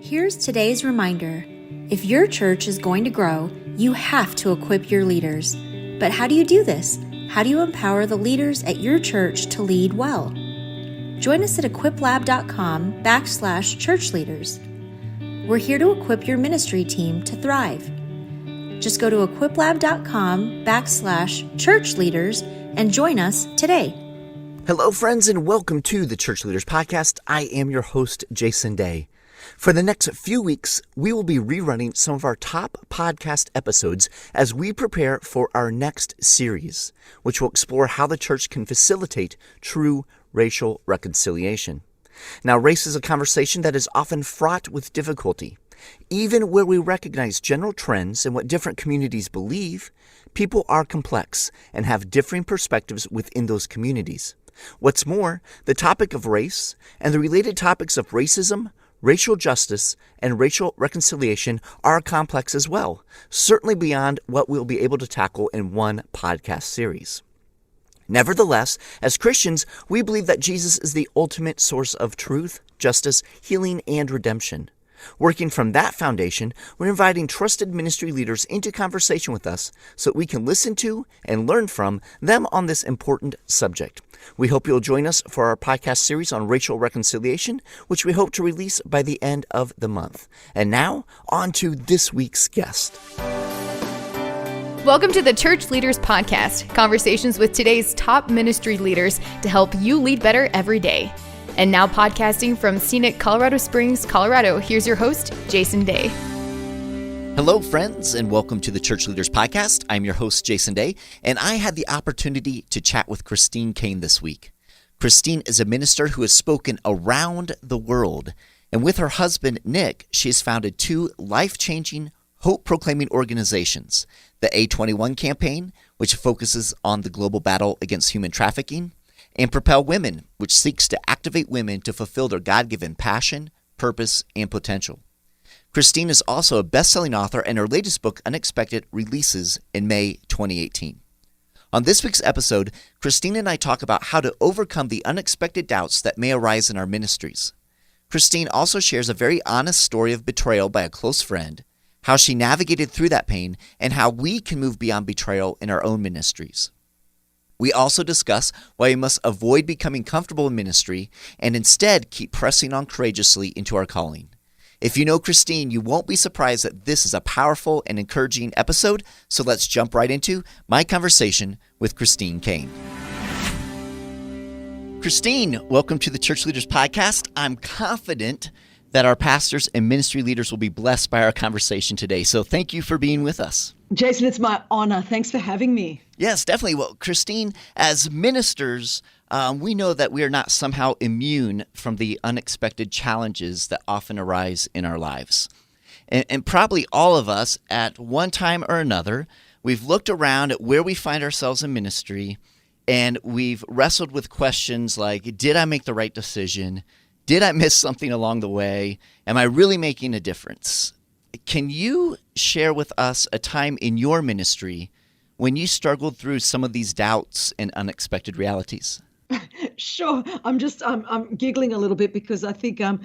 Here's today's reminder. If your church is going to grow, you have to equip your leaders. But how do you do this? How do you empower the leaders at your church to lead well? Join us at equiplab.com/churchleaders. We're here to equip your ministry team to thrive. Just go to equiplab.com/churchleaders and join us today. Hello, friends, and welcome to the Church Leaders Podcast. I am your host, Jason Day. For the next few weeks, we will be rerunning some of our top podcast episodes as we prepare for our next series, which will explore how the church can facilitate true racial reconciliation. Now, race is a conversation that is often fraught with difficulty. Even where we recognize general trends and what different communities believe, people are complex and have differing perspectives within those communities. What's more, the topic of race and the related topics of racism, racial justice, and racial reconciliation are complex as well, certainly beyond what we'll be able to tackle in one podcast series. Nevertheless, as Christians, we believe that Jesus is the ultimate source of truth, justice, healing, and redemption. Working from that foundation, we're inviting trusted ministry leaders into conversation with us so that we can listen to and learn from them on this important subject. We hope you'll join us for our podcast series on racial reconciliation, which we hope to release by the end of the month. And now, on to this week's guest. Welcome to the Church Leaders Podcast, conversations with today's top ministry leaders to help you lead better every day. And now podcasting from scenic Colorado Springs, Colorado, here's your host, Jason Day. Hello, friends, and welcome to the Church Leaders Podcast. I'm your host, Jason Day, and I had the opportunity to chat with Caine this week. Christine is a minister who has spoken around the world, and with her husband, Nick, she has founded two life-changing, hope-proclaiming organizations, the A21 campaign, which focuses on the global battle against human trafficking, and Propel Women, which seeks to activate women to fulfill their God-given passion, purpose, and potential. Christine is also a best-selling author, and her latest book, Unexpected, releases in May 2018. On this week's episode, Christine and I talk about how to overcome the unexpected doubts that may arise in our ministries. Christine also shares a very honest story of betrayal by a close friend, how she navigated through that pain, and how we can move beyond betrayal in our own ministries. We also discuss why we must avoid becoming comfortable in ministry and instead keep pressing on courageously into our calling. If you know Christine, you won't be surprised that this is a powerful and encouraging episode, so let's jump right into my conversation with Caine. Christine, welcome to the Church Leaders Podcast. I'm confident that our pastors and ministry leaders will be blessed by our conversation today, so thank you for being with us. Jason, it's my honor. Thanks for having me. Yes, definitely. Well, Christine, as ministers, we know that we are not somehow immune from the unexpected challenges that often arise in our lives. And probably all of us, at one time or another, we've looked around at where we find ourselves in ministry, and we've wrestled with questions like, did I make the right decision? Did I miss something along the way? Am I really making a difference? Can you share with us a time in your ministry when you struggled through some of these doubts and unexpected realities? Sure. I'm giggling a little bit because I think I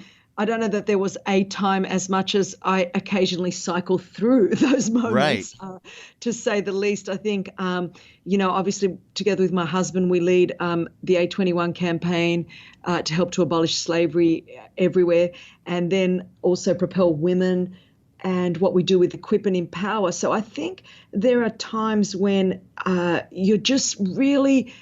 don't know that there was a time as much as I occasionally cycle through those moments, right. To say the least. I think, obviously together with my husband, we lead the A21 campaign to help to abolish slavery everywhere, and then also Propel Women, and what we do with Equip and Empower. So I think there are times when you're just really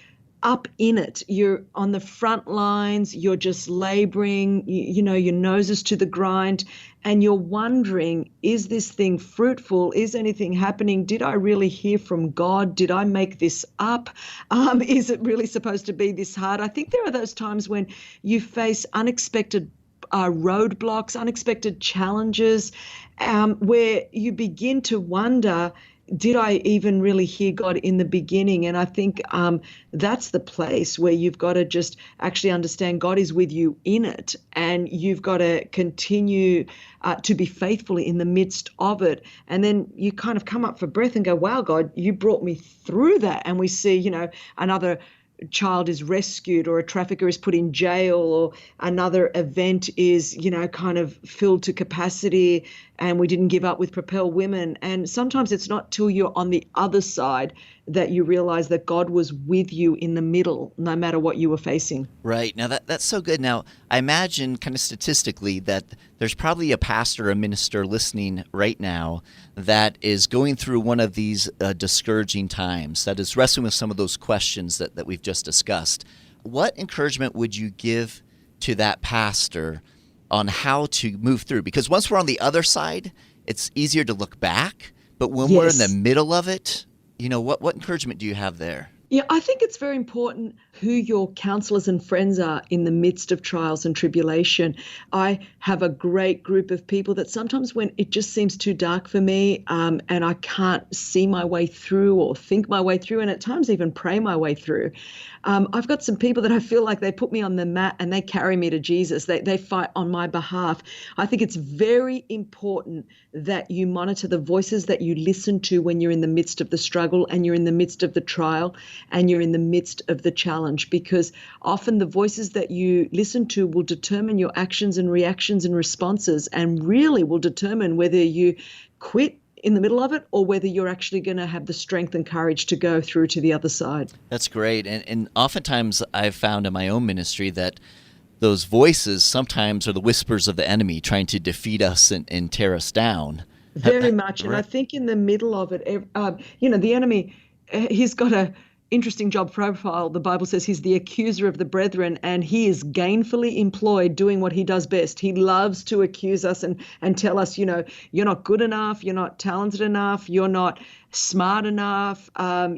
up in it. You're on the front lines, you're just laboring, your nose is to the grind, and you're wondering, is this thing fruitful? Is anything happening? Did I really hear from God? Did I make this up? Is it really supposed to be this hard? I think there are those times when you face unexpected roadblocks, unexpected challenges, where you begin to wonder, did I even really hear God in the beginning? And I think that's the place where you've got to just actually understand God is with you in it, and you've got to continue to be faithful in the midst of it. And then you kind of come up for breath and go, wow, God, you brought me through that. And we see, another child is rescued or a trafficker is put in jail or another event is, kind of filled to capacity and we didn't give up with Propel Women. And sometimes it's not till you're on the other side that you realize that God was with you in the middle, no matter what you were facing. Right. Now, that's so good. Now, I imagine kind of statistically that there's probably a pastor, a minister listening right now that is going through one of these discouraging times, that is wrestling with some of those questions that we've just discussed. What encouragement would you give to that pastor on how to move through? Because once we're on the other side, it's easier to look back. But when we're in the middle of it, what encouragement do you have there? Yeah, I think it's very important who your counselors and friends are in the midst of trials and tribulation. I have a great group of people that sometimes when it just seems too dark for me and I can't see my way through or think my way through and at times even pray my way through, I've got some people that I feel like they put me on the mat and they carry me to Jesus. They fight on my behalf. I think it's very important that you monitor the voices that you listen to when you're in the midst of the struggle and you're in the midst of the trial and you're in the midst of the challenge, because often the voices that you listen to will determine your actions and reactions and responses and really will determine whether you quit in the middle of it or whether you're actually going to have the strength and courage to go through to the other side. That's great. And oftentimes I've found in my own ministry that those voices sometimes are the whispers of the enemy trying to defeat us and tear us down. Very much. And I think in the middle of it, the enemy, he's got a interesting job profile. The Bible says he's the accuser of the brethren, and he is gainfully employed doing what he does best. He loves to accuse us and tell us, you're not good enough, you're not talented enough, you're not smart enough. I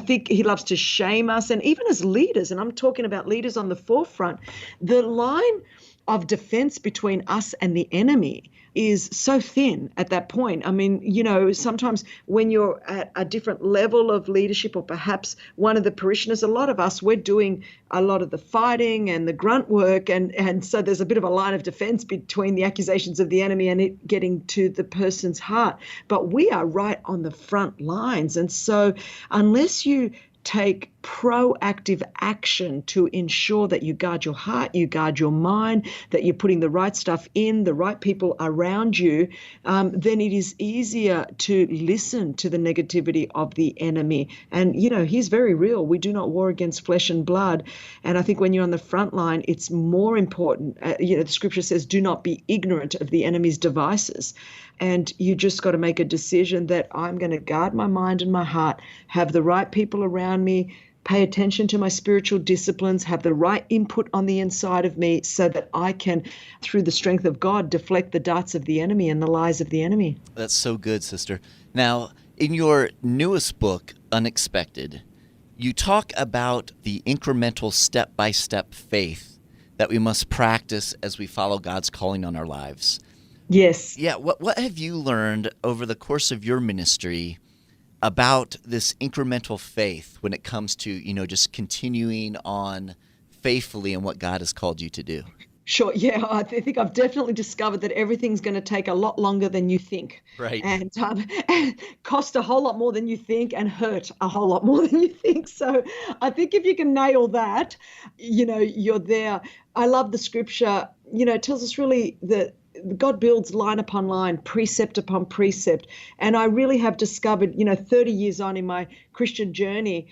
think he loves to shame us. And even as leaders, and I'm talking about leaders on the forefront, the line of defense between us and the enemy is so thin at that point. I mean, sometimes when you're at a different level of leadership or perhaps one of the parishioners, a lot of us, we're doing a lot of the fighting and the grunt work. And so there's a bit of a line of defense between the accusations of the enemy and it getting to the person's heart. But we are right on the front lines. And so unless you take proactive action to ensure that you guard your heart, you guard your mind, that you're putting the right stuff in, the right people around you, then it is easier to listen to the negativity of the enemy. And, he's very real. We do not war against flesh and blood. And I think when you're on the front line, it's more important. The scripture says, do not be ignorant of the enemy's devices. And you just got to make a decision that I'm going to guard my mind and my heart, have the right people around me, pay attention to my spiritual disciplines, have the right input on the inside of me so that I can, through the strength of God, deflect the darts of the enemy and the lies of the enemy. That's so good, sister. Now, in your newest book, Unexpected, you talk about the incremental step-by-step faith that we must practice as we follow God's calling on our lives. Yes. Yeah. What have you learned over the course of your ministry about this incremental faith when it comes to, just continuing on faithfully in what God has called you to do? Sure. Yeah, I think I've definitely discovered that everything's going to take a lot longer than you think. Right. And cost a whole lot more than you think and hurt a whole lot more than you think. So I think if you can nail that, you're there. I love the scripture, it tells us really that God builds line upon line, precept upon precept. And I really have discovered, 30 years on in my Christian journey,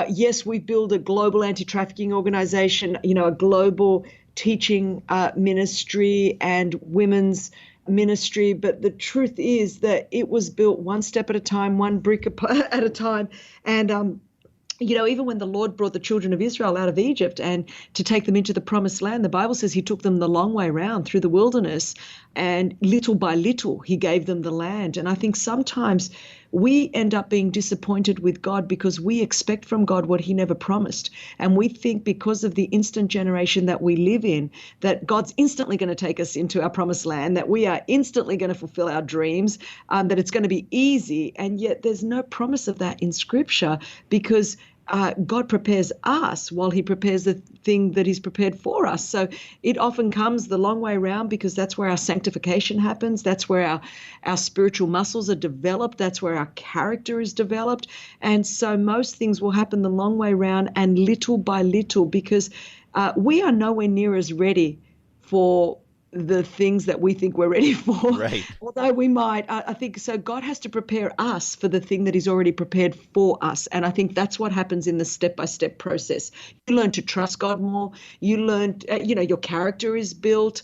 yes, we build a global anti-trafficking organization, a global teaching ministry and women's ministry. But the truth is that it was built one step at a time, one brick at a time. And, even when the Lord brought the children of Israel out of Egypt and to take them into the promised land, the Bible says he took them the long way round through the wilderness and little by little he gave them the land. And I think sometimes we end up being disappointed with God because we expect from God what he never promised. And we think because of the instant generation that we live in, that God's instantly going to take us into our promised land, that we are instantly going to fulfill our dreams, that it's going to be easy. And yet there's no promise of that in Scripture because God prepares us while he prepares the thing that he's prepared for us. So it often comes the long way around, because that's where our sanctification happens. That's where our spiritual muscles are developed. That's where our character is developed. And so most things will happen the long way around and little by little, because we are nowhere near as ready for the things that we think we're ready for. Right. Although we might, I think so. God has to prepare us for the thing that he's already prepared for us. And I think that's what happens in the step-by-step process. You learn to trust God more. You learn, your character is built,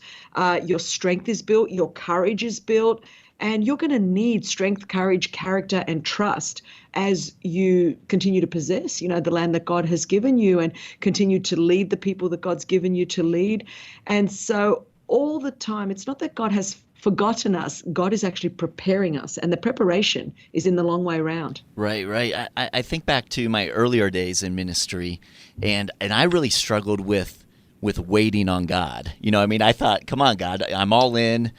your strength is built, your courage is built. And you're going to need strength, courage, character, and trust as you continue to possess, the land that God has given you, and continue to lead the people that God's given you to lead. And so all the time, it's not that God has forgotten us. God is actually preparing us, and the preparation is in the long way around. Right. I think back to my earlier days in ministry, and I really struggled with waiting on God. I thought, come on, God, I'm all in.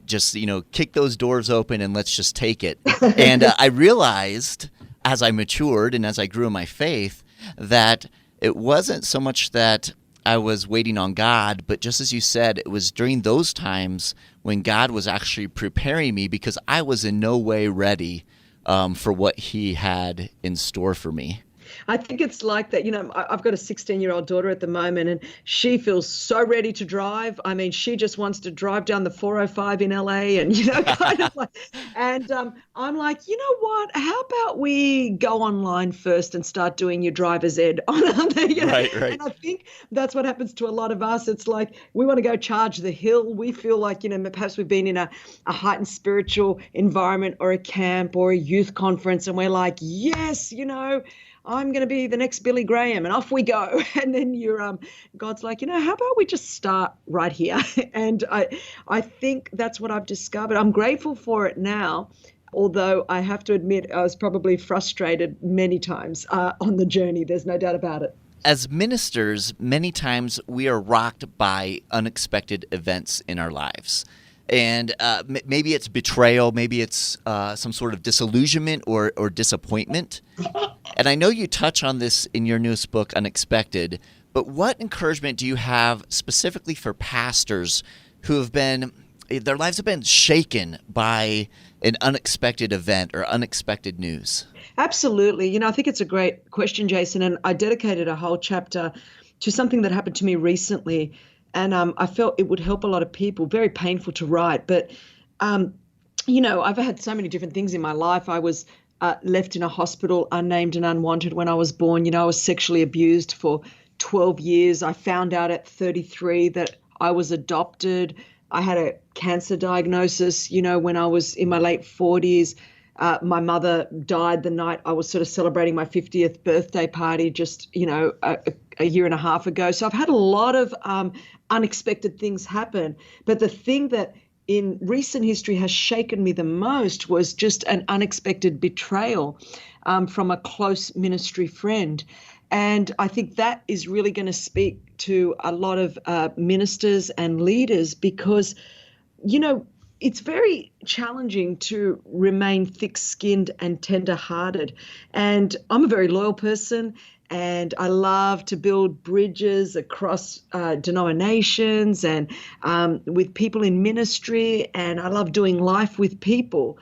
Just kick those doors open and let's just take it. And I realized as I matured and as I grew in my faith that it wasn't so much that I was waiting on God, but just as you said, it was during those times when God was actually preparing me, because I was in no way ready for what he had in store for me. I think it's like that. I've got a 16-year-old daughter at the moment, and she feels so ready to drive. I mean, she just wants to drive down the 405 in LA, and kind of like. And I'm like, you know what? How about we go online first and start doing your driver's ed on Right. And I think that's what happens to a lot of us. It's like we want to go charge the hill. We feel like perhaps we've been in a heightened spiritual environment or a camp or a youth conference, and we're like, yes, I'm going to be the next Billy Graham, and off we go. And then God's like, how about we just start right here? And I think that's what I've discovered. I'm grateful for it now, although I have to admit I was probably frustrated many times on the journey. There's no doubt about it. As ministers, many times we are rocked by unexpected events in our lives. And maybe it's betrayal, maybe it's some sort of disillusionment or disappointment. And I know you touch on this in your newest book, Unexpected, but what encouragement do you have specifically for pastors who have their lives have been shaken by an unexpected event or unexpected news? Absolutely. I think it's a great question, Jason, and I dedicated a whole chapter to something that happened to me recently. And I felt it would help a lot of people. Very painful to write. But, I've had so many different things in my life. I was left in a hospital, unnamed and unwanted, when I was born. I was sexually abused for 12 years. I found out at 33 that I was adopted. I had a cancer diagnosis, when I was in my late 40s. My mother died the night I was sort of celebrating my 50th birthday party just, a year and a half ago. So I've had a lot of unexpected things happen. But the thing that in recent history has shaken me the most was just an unexpected betrayal from a close ministry friend. And I think that is really going to speak to a lot of ministers and leaders, because, it's very challenging to remain thick-skinned and tender-hearted. And I'm a very loyal person, and I love to build bridges across denominations and with people in ministry, and I love doing life with people.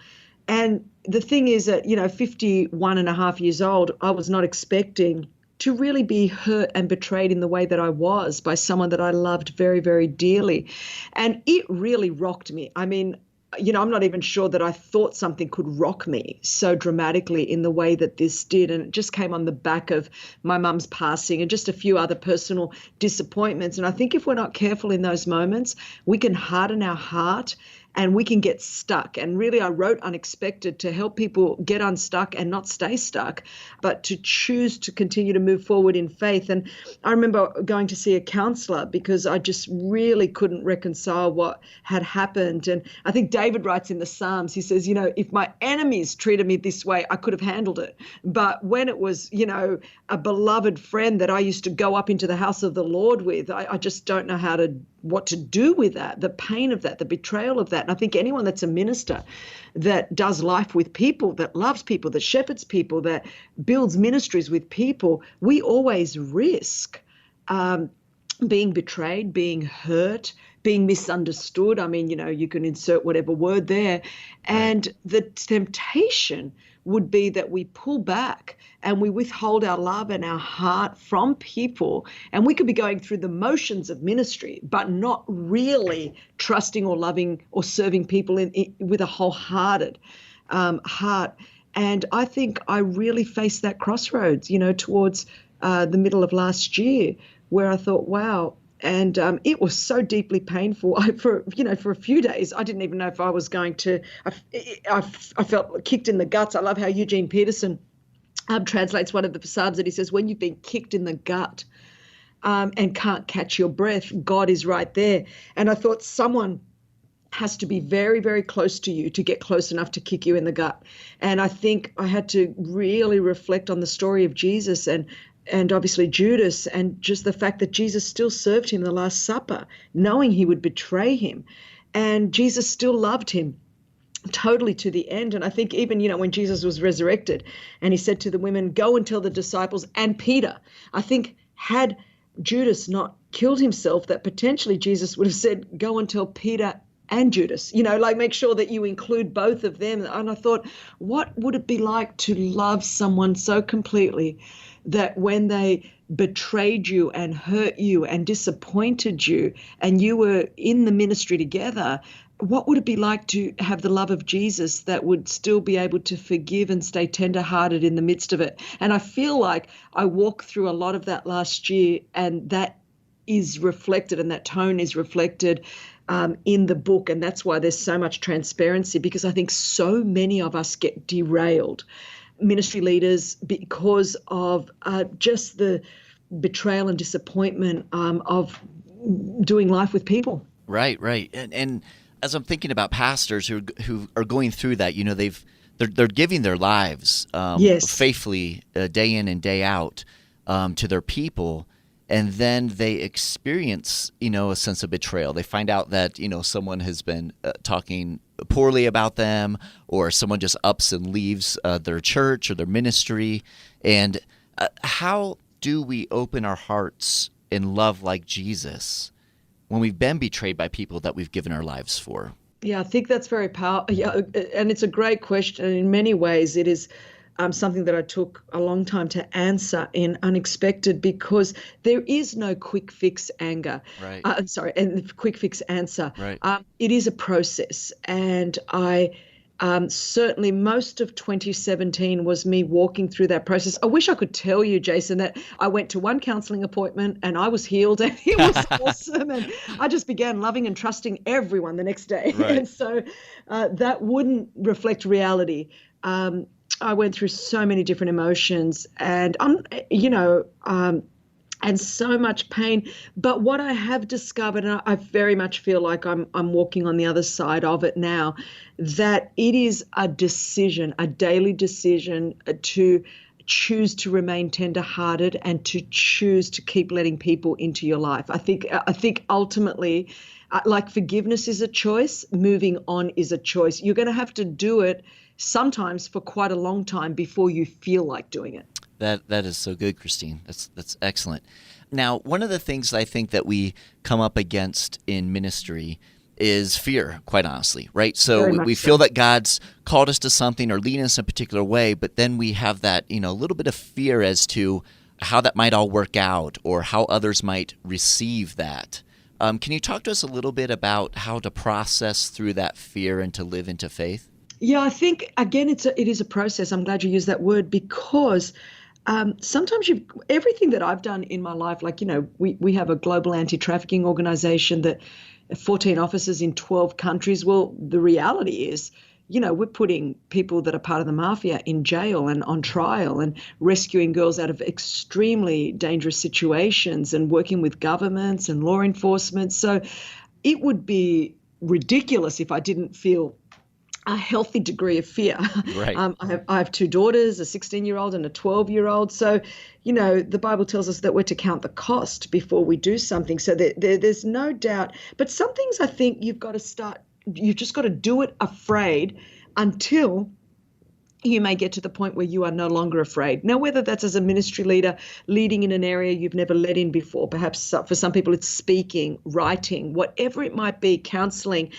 And the thing is that, 51 and a half years old, I was not expecting to really be hurt and betrayed in the way that I was by someone that I loved very, very dearly. And it really rocked me. I mean, I'm not even sure that I thought something could rock me so dramatically in the way that this did. And it just came on the back of my mum's passing and just a few other personal disappointments. And I think if we're not careful in those moments, we can harden our heart and we can get stuck. And really, I wrote Unexpected to help people get unstuck and not stay stuck, but to choose to continue to move forward in faith. And I remember going to see a counselor because I just really couldn't reconcile what had happened. And I think David writes in the Psalms, he says, if my enemies treated me this way, I could have handled it. But when it was, a beloved friend that I used to go up into the house of the Lord with, I just don't know how to what to do with that, the pain of that, the betrayal of that. And I think anyone that's a minister that does life with people, that loves people, that shepherds people, that builds ministries with people, we always risk being betrayed, being hurt, being misunderstood. I mean, you can insert whatever word there. And the temptation would be that we pull back and we withhold our love and our heart from people. And we could be going through the motions of ministry, but not really trusting or loving or serving people with a wholehearted heart. And I think I really faced that crossroads, towards the middle of last year, where I thought, wow. And it was so deeply painful. For a few days, I didn't even know if I was going to. I felt kicked in the guts. I love how Eugene Peterson translates one of the Psalms, and he says, when you've been kicked in the gut and can't catch your breath, God is right there. And I thought someone has to be very, very close to you to get close enough to kick you in the gut. And I think I had to really reflect on the story of Jesus and obviously Judas, and just the fact that Jesus still served him the Last Supper, knowing he would betray him. And Jesus still loved him totally to the end. And I think even, when Jesus was resurrected and he said to the women, go and tell the disciples and Peter, I think had Judas not killed himself, that potentially Jesus would have said, go and tell Peter and Judas, make sure that you include both of them. And I thought, what would it be like to love someone so completely that when they betrayed you and hurt you and disappointed you and you were in the ministry together, what would it be like to have the love of Jesus that would still be able to forgive and stay tenderhearted in the midst of it? And I feel like I walked through a lot of that last year, and that is reflected, and that tone is reflected in the book. And that's why there's so much transparency, because I think so many of us get derailed, ministry leaders, because of just the betrayal and disappointment of doing life with people. Right. And as I'm thinking about pastors who are going through that, they're giving their lives faithfully day in and day out to their people, and then they experience a sense of betrayal. They find out that someone has been talking poorly about them, or someone just ups and leaves their church or their ministry. And how do we open our hearts in love like Jesus when we've been betrayed by people that we've given our lives for? Yeah, I think that's very powerful. Yeah, and it's a great question. In many ways, it is something that I took a long time to answer in unexpected, because there is no quick fix anger. Right. And quick fix answer. Right. It is a process, and I certainly most of 2017 was me walking through that process. I wish I could tell you, Jason, that I went to one counseling appointment and I was healed and it was awesome. And I just began loving and trusting everyone the next day. Right. And so that wouldn't reflect reality. I went through so many different emotions and, and so much pain. But what I have discovered, and I very much feel like I'm walking on the other side of it now, that it is a decision, a daily decision to choose to remain tender-hearted and to choose to keep letting people into your life. I think ultimately, like forgiveness is a choice, moving on is a choice. You're going to have to do it sometimes for quite a long time before you feel like doing it. That is so good, Christine. That's excellent. Now, one of the things I think that we come up against in ministry is fear, quite honestly, right? So we feel that God's called us to something or leading us in a particular way, but then we have that, a little bit of fear as to how that might all work out or how others might receive that. Can you talk to us a little bit about how to process through that fear and to live into faith? Yeah, I think, again, it is a process. I'm glad you used that word, because sometimes everything that I've done in my life, like, we have a global anti-trafficking organization that 14 offices in 12 countries. Well, the reality is, we're putting people that are part of the mafia in jail and on trial and rescuing girls out of extremely dangerous situations and working with governments and law enforcement. So it would be ridiculous if I didn't feel a healthy degree of fear. Right. I have two daughters, a 16-year-old and a 12-year-old. So, the Bible tells us that we're to count the cost before we do something. So there's no doubt. But some things I think you've just got to do it afraid until you may get to the point where you are no longer afraid. Now, whether that's as a ministry leader, leading in an area you've never led in before, perhaps for some people it's speaking, writing, whatever it might be, counseling.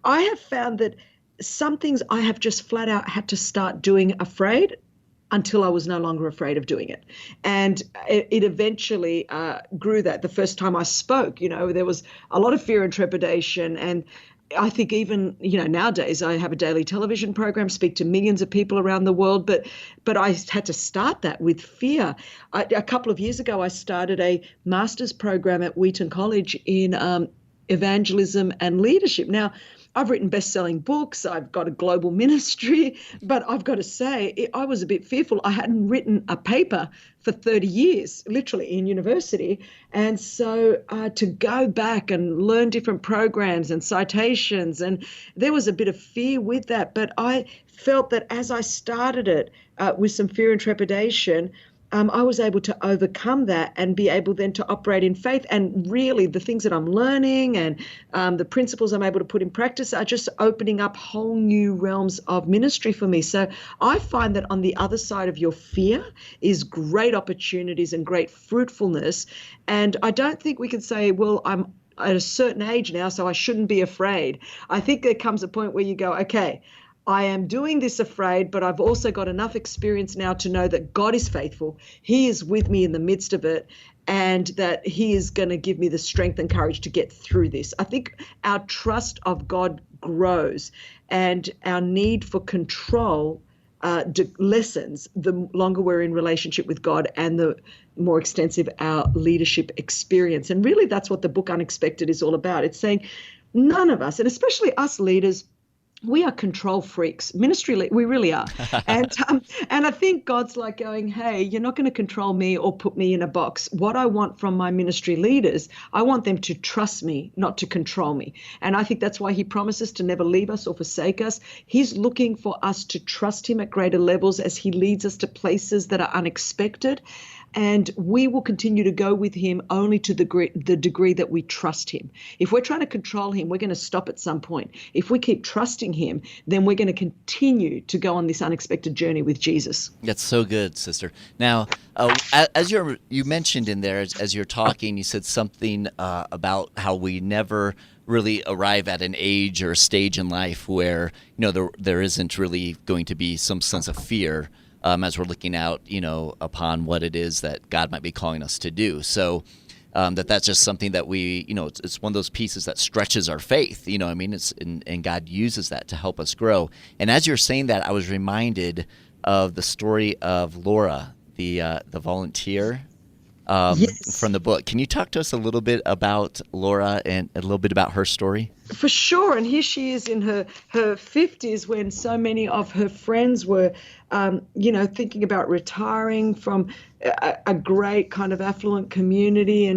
I have found that some things I have just flat out had to start doing afraid until I was no longer afraid of doing it. And it eventually grew that. The first time I spoke, there was a lot of fear and trepidation. And I think even, nowadays I have a daily television program, speak to millions of people around the world, but I had to start that with fear. A couple of years ago, I started a master's program at Wheaton College in evangelism and leadership. Now, I've written best-selling books. I've got a global ministry, but I've got to say, I was a bit fearful. I hadn't written a paper for 30 years, literally, in university. And so to go back and learn different programs and citations, and there was a bit of fear with that. But I felt that as I started it with some fear and trepidation, I was able to overcome that and be able then to operate in faith. And really the things that I'm learning and the principles I'm able to put in practice are just opening up whole new realms of ministry for me. So I find that on the other side of your fear is great opportunities and great fruitfulness. And I don't think we can say, well, I'm at a certain age now, so I shouldn't be afraid. I think there comes a point where you go, okay, I am doing this afraid, but I've also got enough experience now to know that God is faithful. He is with me in the midst of it, and that He is going to give me the strength and courage to get through this. I think our trust of God grows, and our need for control lessens the longer we're in relationship with God and the more extensive our leadership experience. And really, that's what the book Unexpected is all about. It's saying none of us, and especially us leaders, we are control freaks. Ministry, we really are. And I think God's like going, hey, you're not going to control me or put me in a box. What I want from my ministry leaders, I want them to trust me, not to control me. And I think that's why He promises to never leave us or forsake us. He's looking for us to trust Him at greater levels as He leads us to places that are unexpected. And we will continue to go with Him only to the degree that we trust Him. If we're trying to control Him, we're going to stop at some point. If we keep trusting Him, then we're going to continue to go on this unexpected journey with Jesus. That's so good, sister. Now, as you mentioned in there, as you're talking, you said something about how we never really arrive at an age or a stage in life where there isn't really going to be some sense of fear. As we're looking out, upon what it is that God might be calling us to do. So that's just something that we, it's one of those pieces that stretches our faith, and God uses that to help us grow. And as you're saying that, I was reminded of the story of Laura, the volunteer Yes. from the book. Can you talk to us a little bit about Laura and a little bit about her story? For sure. And here she is in her 50s when so many of her friends were, thinking about retiring from a great kind of affluent community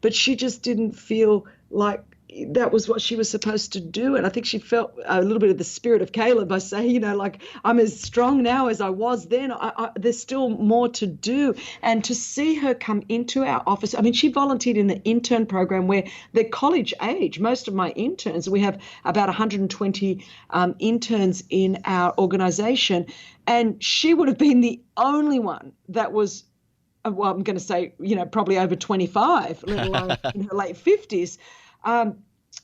but she just didn't feel like that was what she was supposed to do. And I think she felt a little bit of the spirit of Caleb by saying, I'm as strong now as I was then. There's still more to do. And to see her come into our office, she volunteered in the intern program where they're college age. Most of my interns, we have about 120 interns in our organization. And she would have been the only one that was, well, I'm going to say, probably over 25, let alone in her late 50s.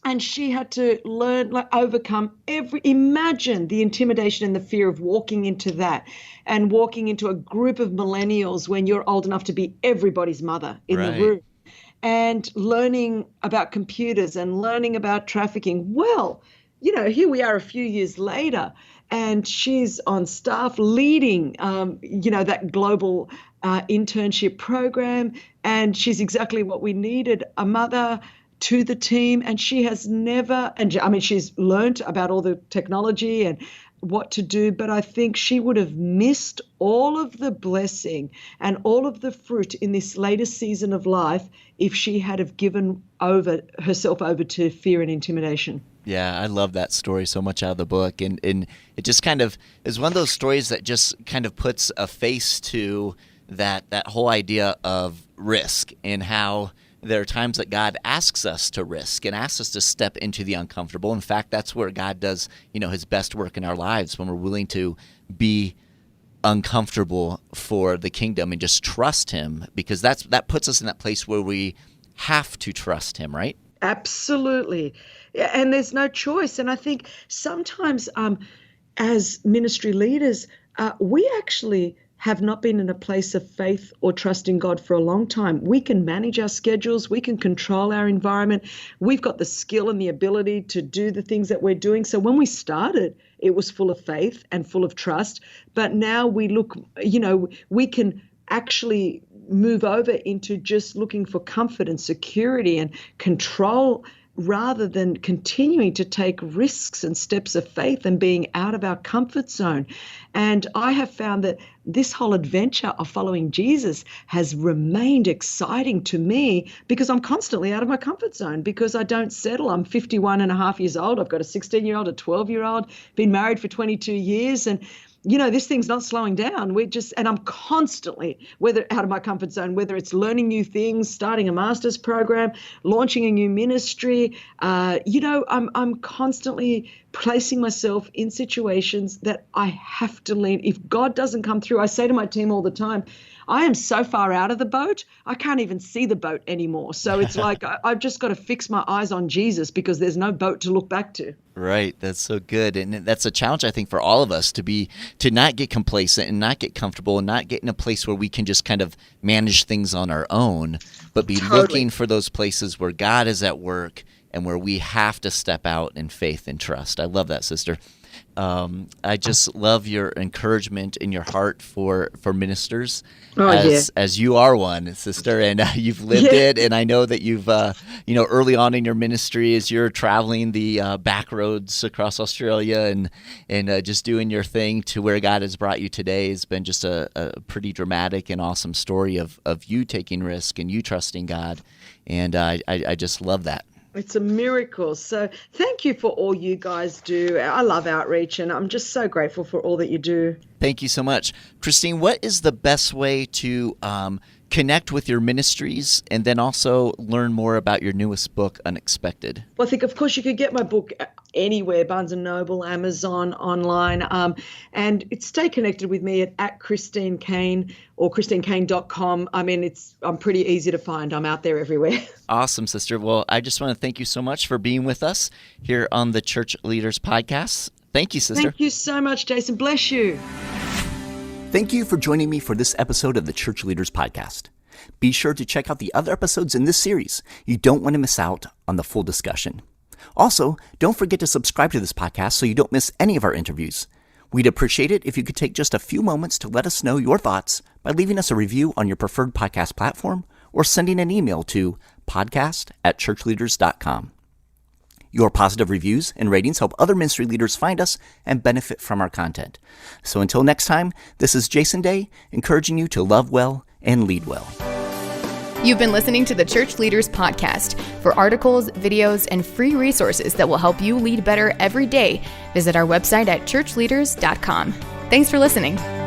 And she had to learn, overcome imagine the intimidation and the fear of walking into that and walking into a group of millennials when you're old enough to be everybody's mother in the room, and learning about computers and learning about trafficking. Well, here we are a few years later, and she's on staff leading, that global internship program, and she's exactly what we needed, a mother to the team. And she has never, she's learned about all the technology, what to do, but I think she would have missed all of the blessing and all of the fruit in this latest season of life if she had have given herself over to fear and intimidation. Yeah, I love that story so much out of the book. And it just kind of is one of those stories that just kind of puts a face to that whole idea of risk and how there are times that God asks us to risk and asks us to step into the uncomfortable. In fact, that's where God does, his best work in our lives, when we're willing to be uncomfortable for the kingdom and just trust him, because that puts us in that place where we have to trust him, right? Absolutely. And there's no choice. And I think sometimes as ministry leaders, we actually have not been in a place of faith or trust in God for a long time. We can manage our schedules. We can control our environment. We've got the skill and the ability to do the things that we're doing. So when we started, it was full of faith and full of trust. But now we look, we can actually move over into just looking for comfort and security and control, rather than continuing to take risks and steps of faith and being out of our comfort zone. And I have found that this whole adventure of following Jesus has remained exciting to me because I'm constantly out of my comfort zone, because I don't settle. I'm 51 and a half years old. I've got a 16-year-old, a 12-year-old, been married for 22 years. And this thing's not slowing down. And I'm constantly, whether out of my comfort zone, whether it's learning new things, starting a master's program, launching a new ministry, I'm constantly placing myself in situations that I have to lean. If God doesn't come through, I say to my team all the time, I am so far out of the boat, I can't even see the boat anymore. So it's like I've just got to fix my eyes on Jesus because there's no boat to look back to. Right. That's so good. And that's a challenge, I think, for all of us to not get complacent and not get comfortable and not get in a place where we can just kind of manage things on our own, but be looking for those places where God is at work and where we have to step out in faith and trust. I love that, sister. I just love your encouragement and your heart for ministers, as you are one, sister, and you've lived it. And I know that you've, early on in your ministry, as you're traveling the back roads across Australia and just doing your thing to where God has brought you today, has been just a pretty dramatic and awesome story of you taking risk and you trusting God. And I just love that. It's a miracle. So thank you for all you guys do. I love outreach, and I'm just so grateful for all that you do. Thank you so much. Christine, what is the best way to connect with your ministries and then also learn more about your newest book, Unexpected? Well, I think, of course, you could get my book anywhere, Barnes & Noble, Amazon, online, and stay connected with me at Christine Caine or ChristineCaine.com. I mean, I'm pretty easy to find. I'm out there everywhere. Awesome, sister. Well, I just want to thank you so much for being with us here on the Church Leaders Podcast. Thank you, sister. Thank you so much, Jason. Bless you. Thank you for joining me for this episode of the Church Leaders Podcast. Be sure to check out the other episodes in this series. You don't want to miss out on the full discussion. Also, don't forget to subscribe to this podcast so you don't miss any of our interviews. We'd appreciate it if you could take just a few moments to let us know your thoughts by leaving us a review on your preferred podcast platform or sending an email to podcast@ChurchLeaders.com. Your positive reviews and ratings help other ministry leaders find us and benefit from our content. So until next time, this is Jason Day, encouraging you to love well and lead well. You've been listening to the Church Leaders Podcast. For articles, videos, and free resources that will help you lead better every day, visit our website at ChurchLeaders.com. Thanks for listening.